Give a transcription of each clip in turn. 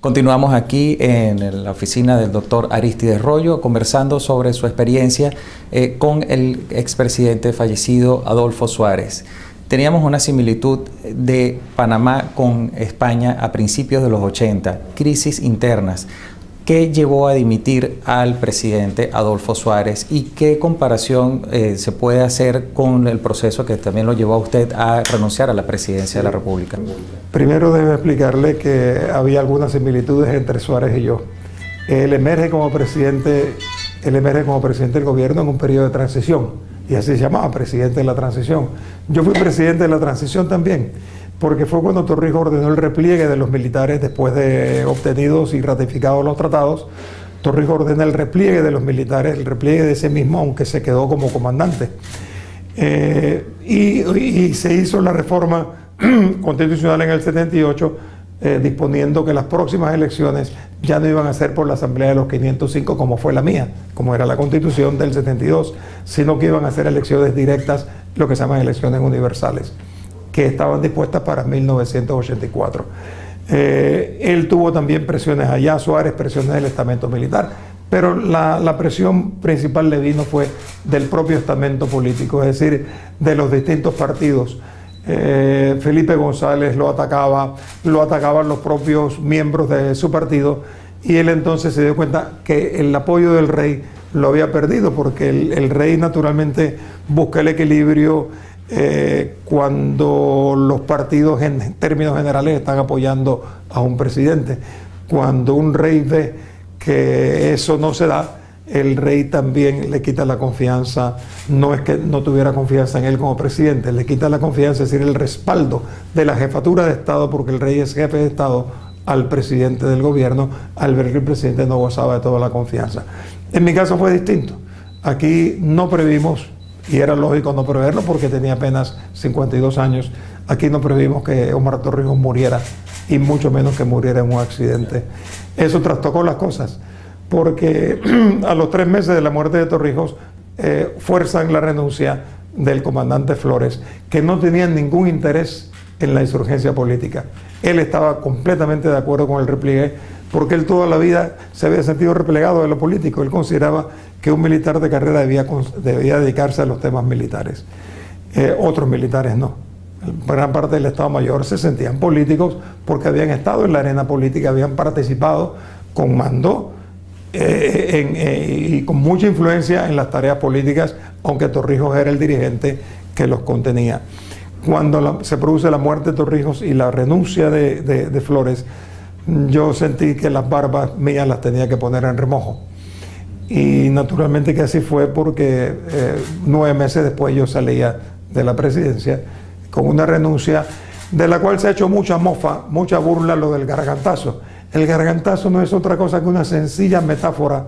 Continuamos aquí en la oficina del doctor Arístides Royo conversando sobre su experiencia con el expresidente fallecido Adolfo Suárez. Teníamos una similitud de Panamá con España a principios de los 80, crisis internas. ¿Qué llevó a dimitir al presidente Adolfo Suárez y qué comparación se puede hacer con el proceso que también lo llevó a usted a renunciar a la presidencia de la República? Primero debo explicarle que había algunas similitudes entre Suárez y yo. Él emerge como presidente del gobierno en un periodo de transición, y así se llamaba, presidente de la transición. Yo fui presidente de la transición también, porque fue cuando Torrijos ordenó el repliegue de los militares después de obtenidos y ratificados los tratados. Torrijos ordena el repliegue de los militares, el repliegue de ese mismo, aunque se quedó como comandante. Y se hizo la reforma constitucional en el 78, disponiendo que las próximas elecciones ya no iban a ser por la Asamblea de los 505 como fue la mía, como era la Constitución del 72, sino que iban a ser elecciones directas, lo que se llaman elecciones universales, que estaban dispuestas para 1984. Él tuvo también presiones allá, Suárez, presiones del estamento militar, pero la presión principal le vino fue del propio estamento político, es decir, de los distintos partidos. Felipe González lo atacaban los propios miembros de su partido, y él entonces se dio cuenta que el apoyo del rey lo había perdido, porque el rey naturalmente busca el equilibrio cuando los partidos en términos generales están apoyando a un presidente. Cuando un rey ve que eso no se da, el rey también le quita la confianza. No es que no tuviera confianza en él como presidente, le quita la confianza, es decir, el respaldo de la jefatura de Estado, porque el rey es jefe de Estado, al presidente del gobierno, al ver que el presidente no gozaba de toda la confianza. En mi caso fue distinto. Aquí no previmos, y era lógico no preverlo porque tenía apenas 52 años, aquí no previmos que Omar Torrijos muriera, y mucho menos que muriera en un accidente. Eso trastocó las cosas, porque a los 3 meses de la muerte de Torrijos fuerzan la renuncia del comandante Flores, que no tenía ningún interés en la insurgencia política. Él estaba completamente de acuerdo con el repliegue, porque él toda la vida se había sentido replegado de lo político. Él consideraba que un militar de carrera debía dedicarse a los temas militares. Otros militares no. Gran parte del Estado Mayor se sentían políticos porque habían estado en la arena política, habían participado con mando y con mucha influencia en las tareas políticas, aunque Torrijos era el dirigente que los contenía. Cuando se produce la muerte de Torrijos y la renuncia de Flores, yo sentí que las barbas mías las tenía que poner en remojo. Y naturalmente que así fue, porque 9 meses después yo salía de la presidencia con una renuncia de la cual se ha hecho mucha mofa, mucha burla, lo del gargantazo. El gargantazo no es otra cosa que una sencilla metáfora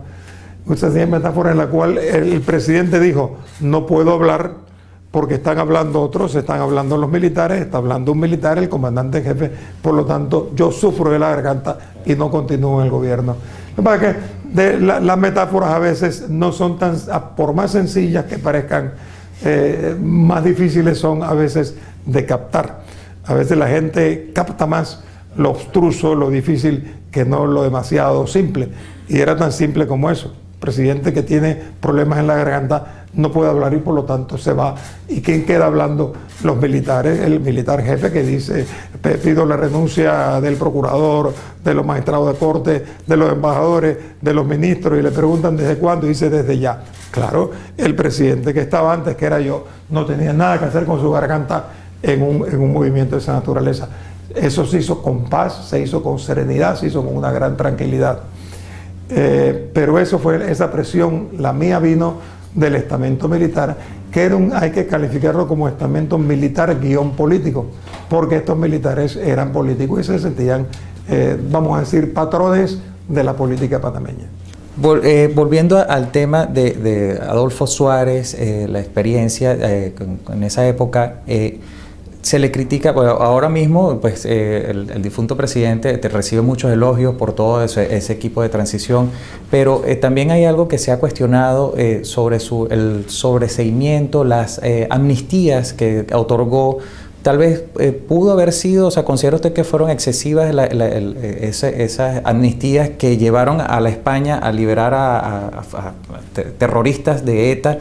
en la cual el presidente dijo: no puedo hablar porque están hablando otros, están hablando los militares, está hablando un militar, el comandante en jefe, por lo tanto yo sufro de la garganta y no continúo en el gobierno. Lo que pasa es que las metáforas a veces no son tan, por más sencillas que parezcan, más difíciles son a veces de captar. A veces la gente capta más lo obstruso, lo difícil, que no lo demasiado simple. Y era tan simple como eso. Presidente que tiene problemas en la garganta no puede hablar y por lo tanto se va. ¿Y quién queda hablando? Los militares, el militar jefe que dice: pido la renuncia del procurador, de los magistrados de corte, de los embajadores, de los ministros, y le preguntan desde cuándo, y dice: desde ya. Claro, el presidente que estaba antes, que era yo, no tenía nada que hacer con su garganta en un movimiento de esa naturaleza. Eso se hizo con paz, se hizo con serenidad, se hizo con una gran tranquilidad. Pero esa presión, la mía, vino del estamento militar, que hay que calificarlo como estamento militar guión político, porque estos militares eran políticos y se sentían, vamos a decir, patrones de la política panameña. Volviendo al tema de Adolfo Suárez, la experiencia en esa época, se le critica, bueno, ahora mismo pues, el difunto presidente recibe muchos elogios por todo ese equipo de transición, pero también hay algo que se ha cuestionado sobre el sobreseimiento, las amnistías que otorgó tal vez pudo haber sido, o sea, ¿considera usted que fueron excesivas esas amnistías que llevaron a la España a liberar a terroristas de ETA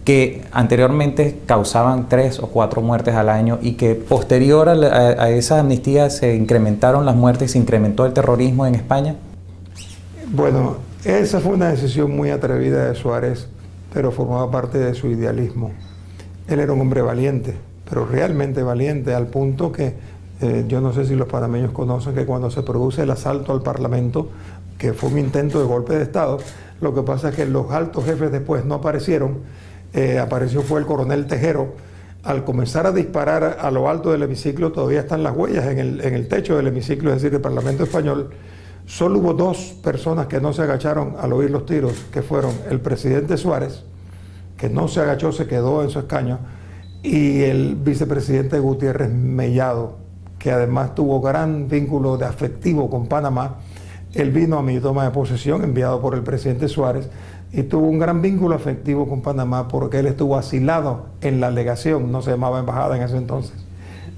que anteriormente causaban 3 o 4 muertes al año y que posterior a esas amnistías se incrementaron las muertes, se incrementó el terrorismo en España? Bueno, esa fue una decisión muy atrevida de Suárez, pero formaba parte de su idealismo. Él era un hombre valiente, pero realmente valiente, al punto que yo no sé si los panameños conocen que cuando se produce el asalto al Parlamento, que fue un intento de golpe de Estado, lo que pasa es que los altos jefes después no aparecieron. Apareció fue el coronel Tejero. Al comenzar a disparar a lo alto del hemiciclo, todavía están las huellas en el techo del hemiciclo, es decir, del Parlamento Español. Solo hubo 2 personas que no se agacharon al oír los tiros, que fueron el presidente Suárez, que no se agachó, se quedó en su escaño, y el vicepresidente Gutiérrez Mellado, que además tuvo gran vínculo de afectivo con Panamá. Él vino a mi toma de posesión, enviado por el presidente Suárez, y tuvo un gran vínculo afectivo con Panamá porque él estuvo asilado en la legación, no se llamaba embajada en ese entonces,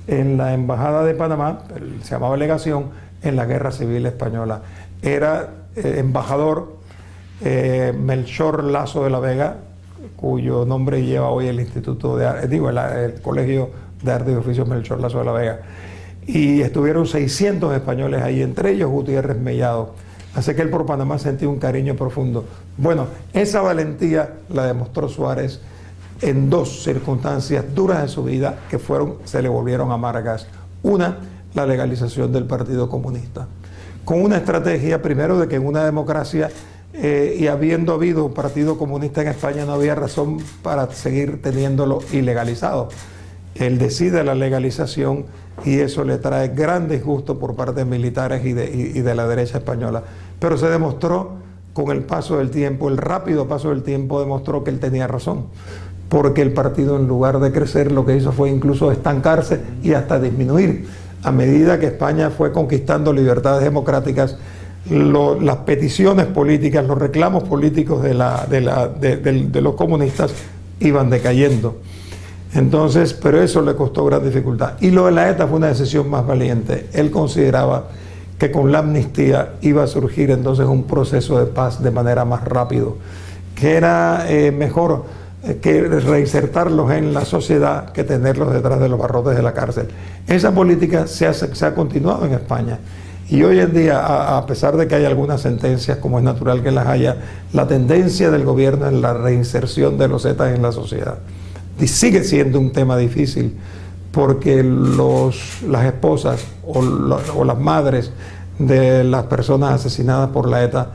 en la embajada de Panamá, se llamaba legación, en la Guerra Civil Española. Era embajador Melchor Lasso de la Vega, cuyo nombre lleva hoy el Instituto de el Colegio de Arte y Oficios Melchor Lasso de la Vega. Y estuvieron 600 españoles ahí, entre ellos Gutiérrez Mellado. Así que él por Panamá sentía un cariño profundo. Bueno, esa valentía la demostró Suárez en 2 circunstancias duras de su vida que se le volvieron amargas. Una, la legalización del Partido Comunista. Con una estrategia, primero, de que en una democracia y habiendo habido un Partido Comunista en España, no había razón para seguir teniéndolo ilegalizado. Él decide la legalización y eso le trae gran disgusto por parte de militares y de la derecha española. Pero se demostró con el paso del tiempo, el rápido paso del tiempo demostró que él tenía razón, porque el partido, en lugar de crecer, lo que hizo fue incluso estancarse y hasta disminuir. A medida que España fue conquistando libertades democráticas, las peticiones políticas, los reclamos políticos de los comunistas iban decayendo. Entonces, pero eso le costó gran dificultad. Y lo de la ETA fue una decisión más valiente. Él consideraba que con la amnistía iba a surgir entonces un proceso de paz de manera más rápido, que era mejor que reinsertarlos en la sociedad que tenerlos detrás de los barrotes de la cárcel. Esa política se ha continuado en España. Y hoy en día, a pesar de que hay algunas sentencias, como es natural que las haya, la tendencia del gobierno es la reinserción de los zetas en la sociedad. Y sigue siendo un tema difícil porque las esposas o las madres de las personas asesinadas por la ETA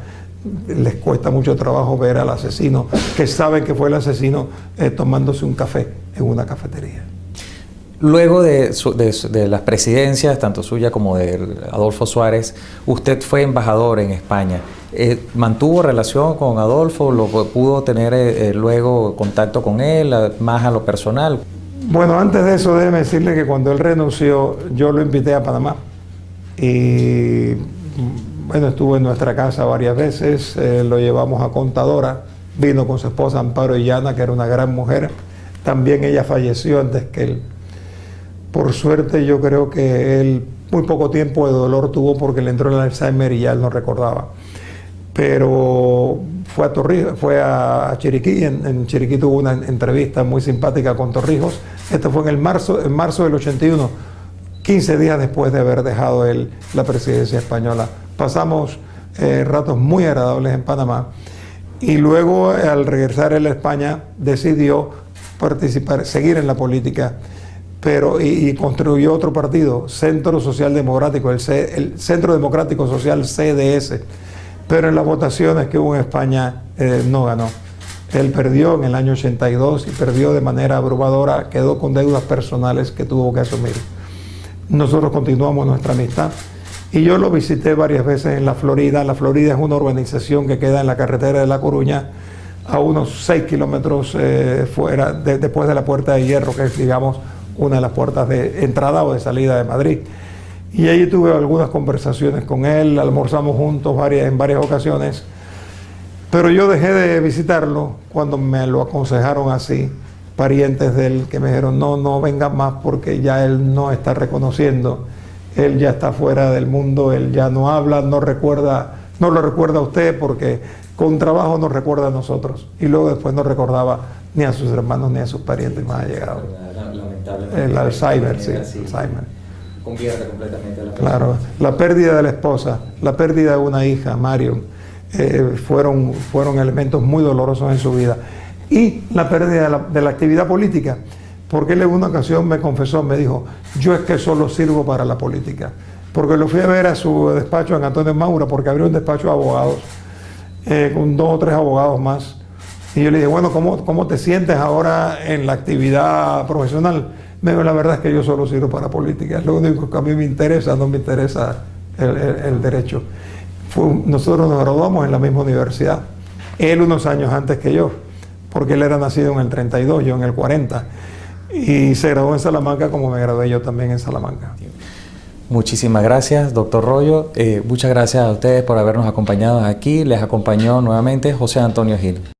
les cuesta mucho trabajo ver al asesino, que saben que fue el asesino tomándose un café en una cafetería. Luego de las presidencias, tanto suya como de Adolfo Suárez, usted fue embajador en España. ¿Mantuvo relación con Adolfo? ¿Pudo tener luego contacto con él, más a lo personal? Bueno, antes de eso, déjeme decirle que cuando él renunció, yo lo invité a Panamá. Y bueno, estuvo en nuestra casa varias veces, lo llevamos a Contadora, vino con su esposa Amparo Illana, que era una gran mujer. También ella falleció antes que él. Por suerte, yo creo que él muy poco tiempo de dolor tuvo porque le entró el Alzheimer y ya él no recordaba. Pero fue a Chiriquí, en Chiriquí tuvo una entrevista muy simpática con Torrijos. Esto fue en marzo del 81, 15 días después de haber dejado él la presidencia española. Pasamos ratos muy agradables en Panamá y luego, al regresar él a España, decidió seguir en la política, y construyó otro partido, Centro Social Democrático, el Centro Democrático Social, CDS. Pero en las votaciones que hubo en España no ganó. Él perdió en el año 82 y perdió de manera abrumadora, quedó con deudas personales que tuvo que asumir. Nosotros continuamos nuestra amistad y yo lo visité varias veces en La Florida. La Florida es una urbanización que queda en la carretera de La Coruña, a unos 6 kilómetros fuera, después de la Puerta de Hierro, que es, digamos, una de las puertas de entrada o de salida de Madrid. Y allí tuve algunas conversaciones con él, almorzamos juntos en varias ocasiones, pero yo dejé de visitarlo cuando me lo aconsejaron así, parientes de él que me dijeron, no, no venga más porque ya él no está reconociendo, él ya está fuera del mundo, él ya no habla, no recuerda, no lo recuerda a usted porque con trabajo nos recuerda a nosotros. Y luego después no recordaba ni a sus hermanos ni a sus parientes más allegados. El Alzheimer, sí, Alzheimer. Convierte completamente a la persona. Claro, la pérdida de la esposa, la pérdida de una hija, Marion, fueron elementos muy dolorosos en su vida. Y la pérdida de la actividad política, porque él en una ocasión me confesó, me dijo, yo es que solo sirvo para la política. Porque lo fui a ver a su despacho en Antonio Maura, porque abrió un despacho de abogados, con 2 o 3 abogados más. Y yo le dije, bueno, ¿cómo te sientes ahora en la actividad profesional? Me dijo, la verdad es que yo solo sirvo para política, es lo único que a mí me interesa, no me interesa el derecho. Nosotros nos graduamos en la misma universidad, él unos años antes que yo, porque él era nacido en el 32, yo en el 40, y se graduó en Salamanca como me gradué yo también en Salamanca. Muchísimas gracias, doctor Royo. Muchas gracias a ustedes por habernos acompañado aquí. Les acompañó nuevamente José Antonio Gil.